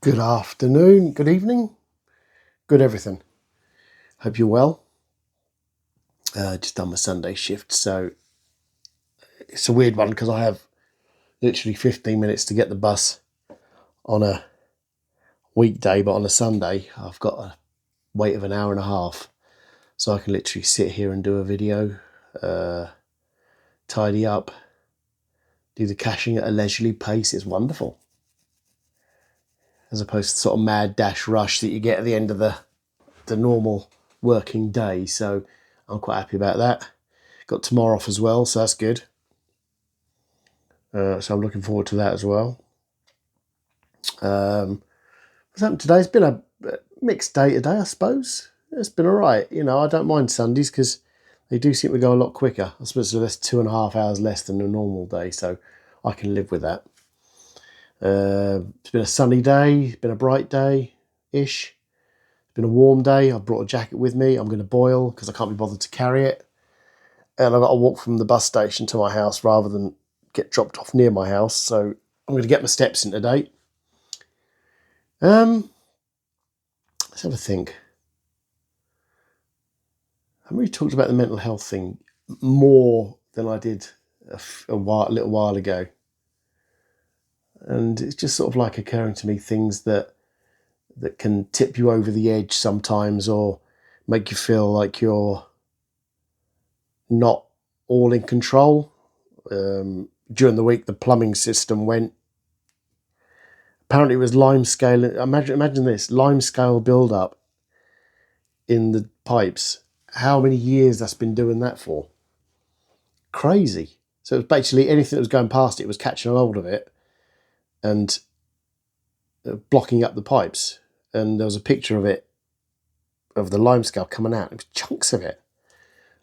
Good afternoon, good evening, good everything. Hope you're well. Just done my Sunday shift, so it's a weird one because I have literally 15 minutes to get the bus on a weekday, but on a Sunday, I've got a wait of an hour and a half. So I can literally sit here and do a video, tidy up, do the caching at a leisurely pace. It's wonderful. As opposed to the sort of mad dash rush that you get at the end of the normal working day. So I'm quite happy about that. Got tomorrow off as well, so that's good. So I'm looking forward to that as well. What's happened today? It's been a mixed day today, I suppose. It's been all right. I don't mind Sundays because they do seem to go a lot quicker. I suppose that's 2.5 hours less than a normal day, so I can live with that. It's been a sunny day. It's been a bright day-ish. It's been a warm day. I've brought a jacket with me. I'm going to boil because I can't be bothered to carry it. And I've got to walk from the bus station to my house rather than get dropped off near my house. So I'm going to get my steps in today. Let's have a think. I haven't really talked about the mental health thing more than I did a little while ago. And it's just sort of like occurring to me things that can tip you over the edge sometimes or make you feel like you're not all in control. During the week, the plumbing system went. Apparently, it was limescale. Imagine this: limescale build-up in the pipes. How many years that's been doing that for? Crazy. So it was basically anything that was going past it was catching a hold of it and blocking up the pipes. And there was a picture of it, of the limescale coming out. It was chunks of it.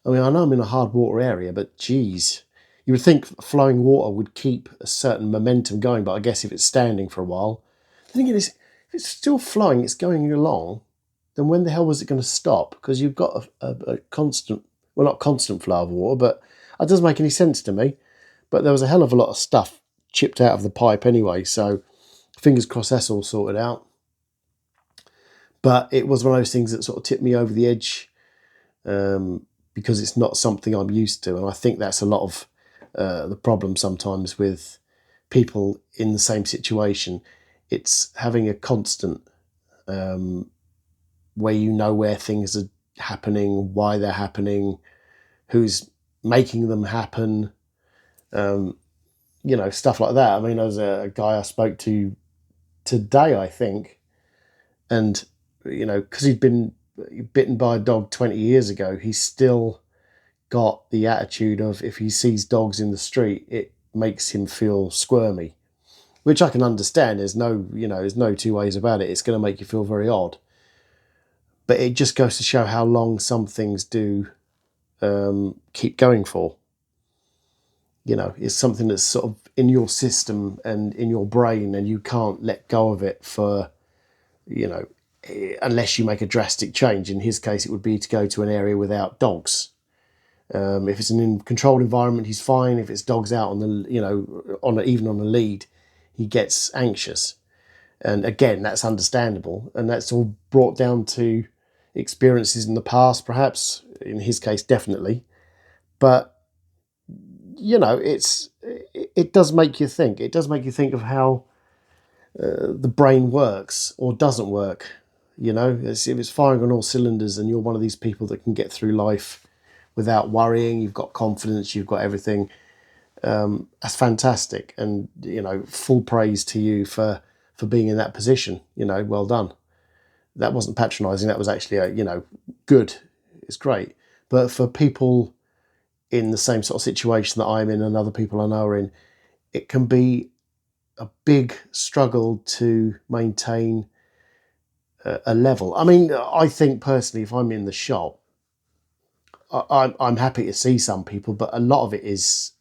I mean, I know I'm in a hard water area, but geez, you would think flowing water would keep a certain momentum going, but I guess if it's standing for a while, the thing is, if it's still flowing, it's going along, then when the hell was it going to stop? Because you've got a constant, well, not constant flow of water, but it doesn't make any sense to me. But there was a hell of a lot of stuff chipped out of the pipe anyway, so fingers crossed that's all sorted out. But it was one of those things that sort of tipped me over the edge, because it's not something I'm used to. And I think that's a lot of the problem sometimes with people in the same situation. It's having a constant where you know where things are happening, why they're happening, who's making them happen, stuff like that. I mean, there's a guy I spoke to today, I think, and, because he'd been bitten by a dog 20 years ago, he's still got the attitude of if he sees dogs in the street, it makes him feel squirmy, which I can understand. There's no two ways about it. It's going to make you feel very odd. But it just goes to show how long some things do keep going for. It's something that's sort of in your system and in your brain, and you can't let go of it for, unless you make a drastic change. In his case, it would be to go to an area without dogs. If it's an controlled environment, he's fine. If it's dogs out on the, even on the lead, he gets anxious. And again, that's understandable. And that's all brought down to experiences in the past, perhaps. In his case, definitely. But, it does make you think. It does make you think of how the brain works or doesn't work. If it's firing on all cylinders and you're one of these people that can get through life without worrying, you've got confidence, you've got everything, that's fantastic. And, full praise to you for being in that position. Well done. That wasn't patronising. That was actually, good. It's great. But for people in the same sort of situation that I'm in and other people I know are in, it can be a big struggle to maintain a level. I mean, I think personally, if I'm in the shop, I'm happy to see some people, but a lot of it is,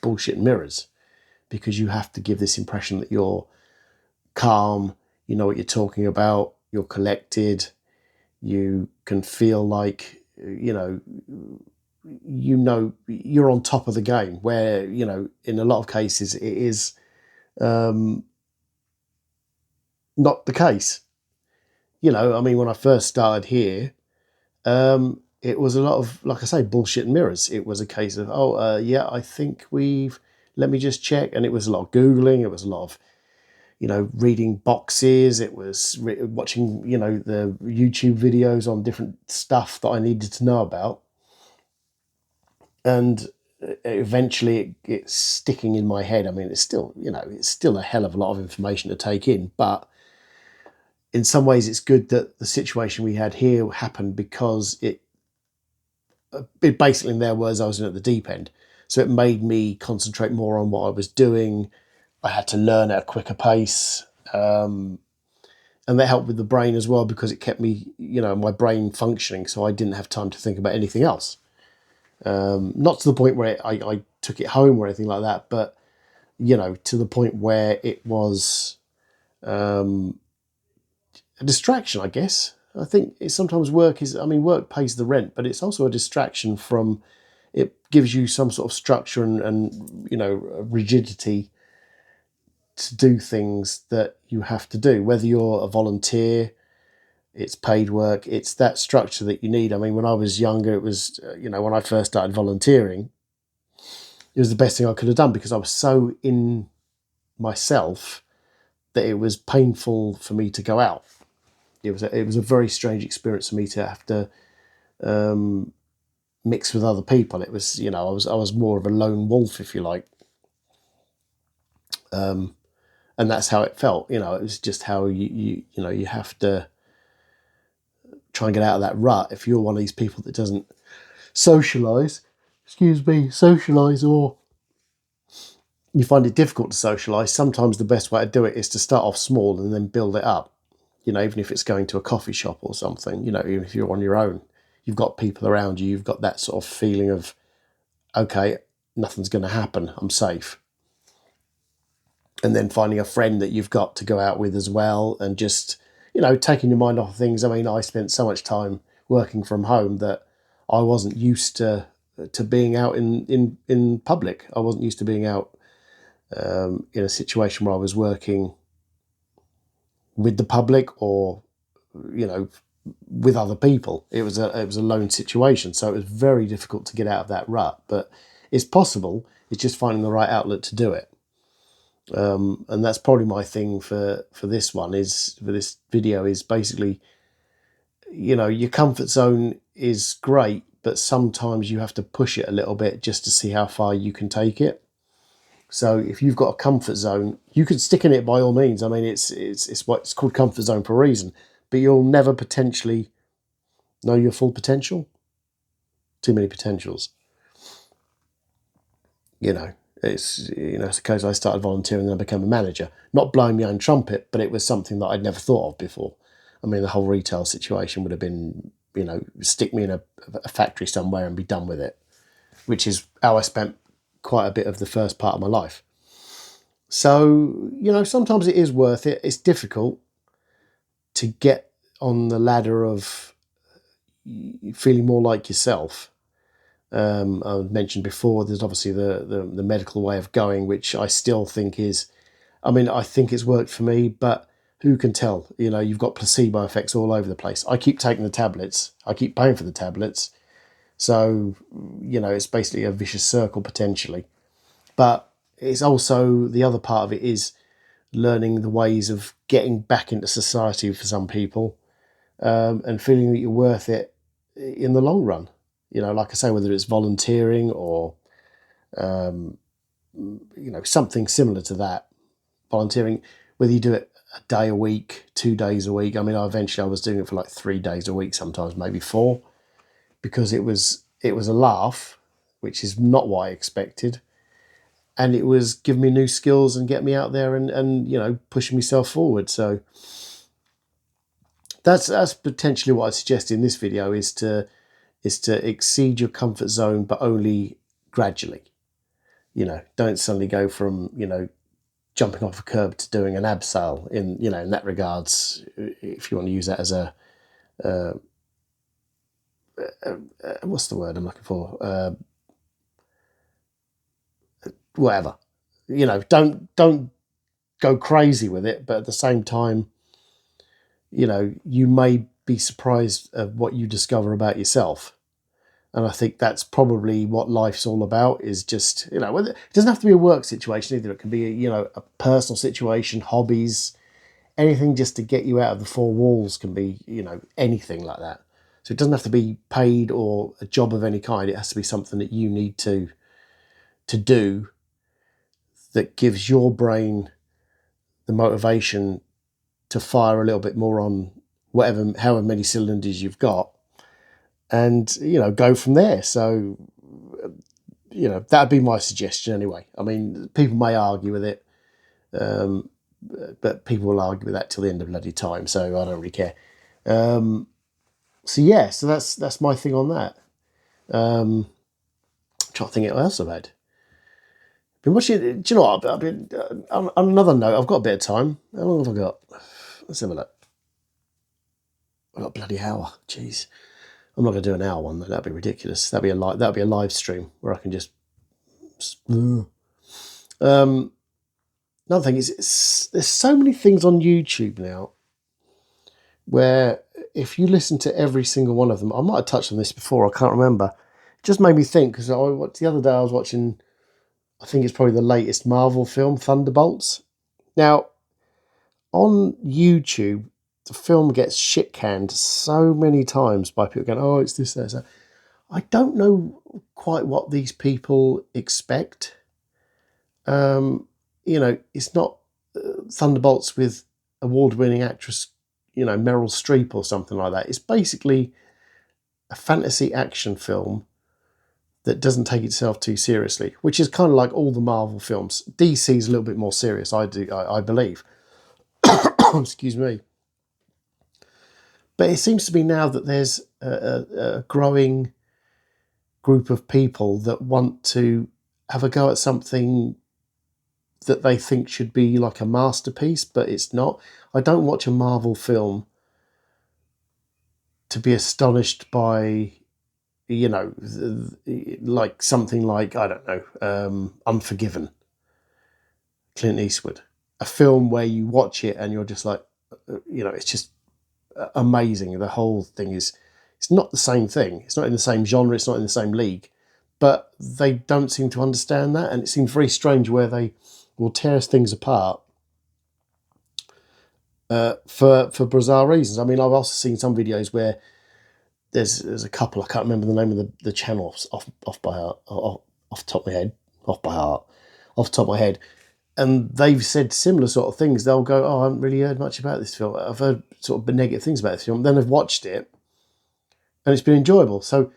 bullshit and mirrors, because you have to give this impression that you're calm, you know what you're talking about, you're collected, you can feel like, you're on top of the game, where, in a lot of cases it is, not the case. You know, I mean, when I first started here, it was a lot of, like I say, bullshit and mirrors. It was a case of, yeah, I think let me just check. And it was a lot of Googling. It was a lot of, reading boxes. It was watching, the YouTube videos on different stuff that I needed to know about. And eventually it's sticking in my head. I mean, it's still a hell of a lot of information to take in, but in some ways it's good that the situation we had here happened because it basically, in their words, I was in at the deep end. So it made me concentrate more on what I was doing. I had to learn at a quicker pace. And that helped with the brain as well because it kept me, my brain functioning. So I didn't have time to think about anything else. Not to the point where I took it home or anything like that, but, to the point where it was a distraction, I guess. I think sometimes work pays the rent, but it's also a distraction from, it gives you some sort of structure and rigidity to do things that you have to do. Whether you're a volunteer, it's paid work, it's that structure that you need. I mean, when I was younger, it was, when I first started volunteering, it was the best thing I could have done because I was so in myself that it was painful for me to go out. It was a very strange experience for me to have to mix with other people. It was, I was more of a lone wolf, if you like. And that's how it felt. It was just how you have to try and get out of that rut. If you're one of these people that doesn't socialise, or you find it difficult to socialise, sometimes the best way to do it is to start off small and then build it up. Even if it's going to a coffee shop or something, even if you're on your own, you've got people around you, you've got that sort of feeling of, okay, nothing's going to happen, I'm safe. And then finding a friend that you've got to go out with as well, and just, taking your mind off things. I mean, I spent so much time working from home that I wasn't used to being out in public. I wasn't used to being out in a situation where I was working with the public or, with other people. It was a lone situation, so it was very difficult to get out of that rut. But it's possible. It's just finding the right outlet to do it. And that's probably my thing for this one, is for this video, is basically, your comfort zone is great, but sometimes you have to push it a little bit just to see how far you can take it. So if you've got a comfort zone, you can stick in it by all means. I mean, it's what's called comfort zone for a reason, but you'll never potentially know your full potential. Too many potentials. It's a case I started volunteering and I became a manager. Not blowing my own trumpet, but it was something that I'd never thought of before. I mean, the whole retail situation would have been, stick me in a factory somewhere and be done with it, which is how I spent quite a bit of the first part of my life. So, sometimes it is worth it. It's difficult to get on the ladder of feeling more like yourself. I mentioned before, there's obviously the medical way of going, which I still think is, I think it's worked for me, but who can tell? You've got placebo effects all over the place. I keep taking the tablets. I keep paying for the tablets. So, it's basically a vicious circle potentially. But it's also, the other part of it is learning the ways of getting back into society for some people, and feeling that you're worth it in the long run. Like I say, whether it's volunteering or, something similar to that. Volunteering, whether you do it a day a week, 2 days a week. I mean, eventually I was doing it for like 3 days a week, sometimes maybe 4, because it was a laugh, which is not what I expected. And it was giving me new skills and get me out there and pushing myself forward. So that's potentially what I suggest in this video, is to exceed your comfort zone, but only gradually. Don't suddenly go from, jumping off a curb to doing an abseil in that regards, if you want to use that as a, what's the word I'm looking for? Whatever. Don't go crazy with it, but at the same time, you may be surprised at what you discover about yourself. And I think that's probably what life's all about, is just, it doesn't have to be a work situation either. It can be, a personal situation, hobbies, anything just to get you out of the four walls can be, anything like that. So it doesn't have to be paid or a job of any kind. It has to be something that you need to do that gives your brain the motivation to fire a little bit more on however many cylinders you've got, and go from there. So that'd be my suggestion anyway. I mean, people may argue with it, but people will argue with that till the end of bloody time, so I don't really care. So that's my thing on that. I'm trying to think what else I've had. Been watching. Do you know what? I've been on another note. I've got a bit of time. How long have I got? Let's have a look. I've got a bloody hour. Jeez, I'm not going to do an hour one though. That'd be ridiculous. That'd be a live stream where I can just. Another thing is, there's so many things on YouTube now where if you listen to every single one of them, I might have touched on this before, I can't remember. It just made me think, because the other day I was watching, I think it's probably the latest Marvel film, Thunderbolts. Now, on YouTube, the film gets shit canned so many times by people going, oh, it's this, that. I don't know quite what these people expect. It's not Thunderbolts with award-winning actress, Meryl Streep or something like that. It's basically a fantasy action film that doesn't take itself too seriously, which is kind of like all the Marvel films. DC's a little bit more serious, I believe. Excuse me. But it seems to be now that there's a growing group of people that want to have a go at something that they think should be like a masterpiece, but it's not. I don't watch a Marvel film to be astonished by, like something like, I don't know, Unforgiven, Clint Eastwood. A film where you watch it and you're just like, it's just amazing. The whole thing it's not the same thing. It's not in the same genre. It's not in the same league. But they don't seem to understand that. And it seems very strange where they will tear things apart for bizarre reasons. I mean, I've also seen some videos where there's a couple, I can't remember the name of the channels off the top of my head, off the top of my head, and they've said similar sort of things. They'll go, oh, I haven't really heard much about this film. I've heard sort of negative things about this film. Then I've watched it, and it's been enjoyable. So,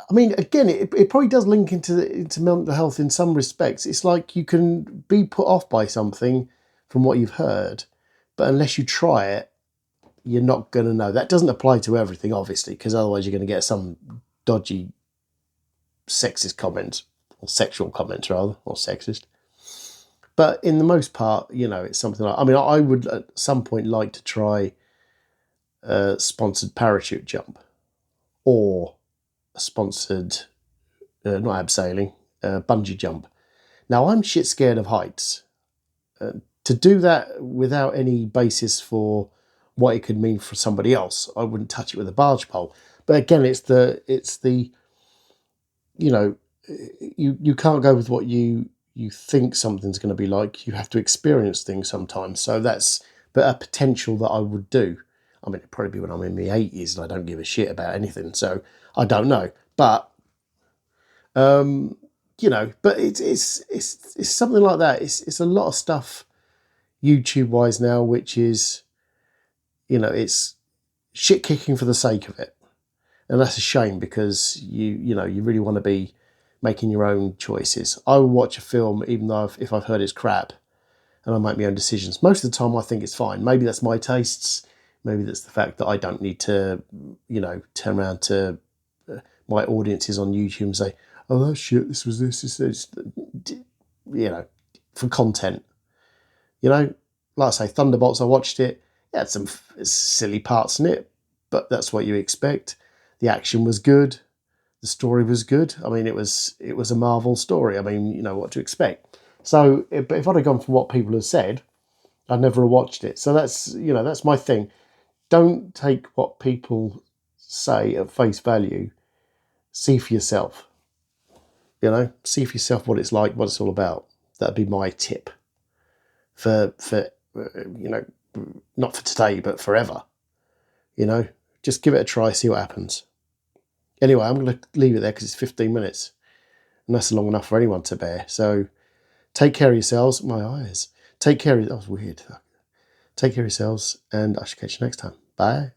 I mean, again, it probably does link into mental health in some respects. It's like you can be put off by something from what you've heard, but unless you try it, you're not going to know. That doesn't apply to everything, obviously, because otherwise you're going to get some dodgy sexist comments, or sexual comments rather, or sexist. But in the most part, it's something like, I mean, I would at some point like to try a sponsored parachute jump, or a sponsored, not abseiling, bungee jump. Now, I'm shit scared of heights. To do that without any basis for what it could mean for somebody else, I wouldn't touch it with a barge pole. But again, it's the you can't go with what you think something's going to be like. You have to experience things sometimes. So that's a potential that I would do. I mean, it'd probably be when I'm in my 80s and I don't give a shit about anything. So I don't know. But but it's something like that. It's a lot of stuff YouTube wise now, which is, it's shit kicking for the sake of it. And that's a shame, because you really want to be making your own choices. I will watch a film even though if I've heard it's crap, and I make my own decisions. Most of the time I think it's fine. Maybe that's my tastes. Maybe that's the fact that I don't need to, turn around to my audiences on YouTube and say, oh, that's shit, this was this, for content. Like I say, Thunderbolts, I watched it. It had some silly parts in it, but that's what you expect. The action was good. The story was good. I mean, it was a Marvel story. I mean, what to expect. So, but if I'd have gone from what people have said, I'd never have watched it. So that's my thing. don't take what people say at face value. See for yourself. See for yourself what it's like, what it's all about. That'd be my tip for not for today, but forever. Just give it a try, see what happens. Anyway, I'm going to leave it there because it's 15 minutes, and that's long enough for anyone to bear. So take care of yourselves. My eyes. Take care of... That was weird. Take care of yourselves, and I shall catch you next time. Bye.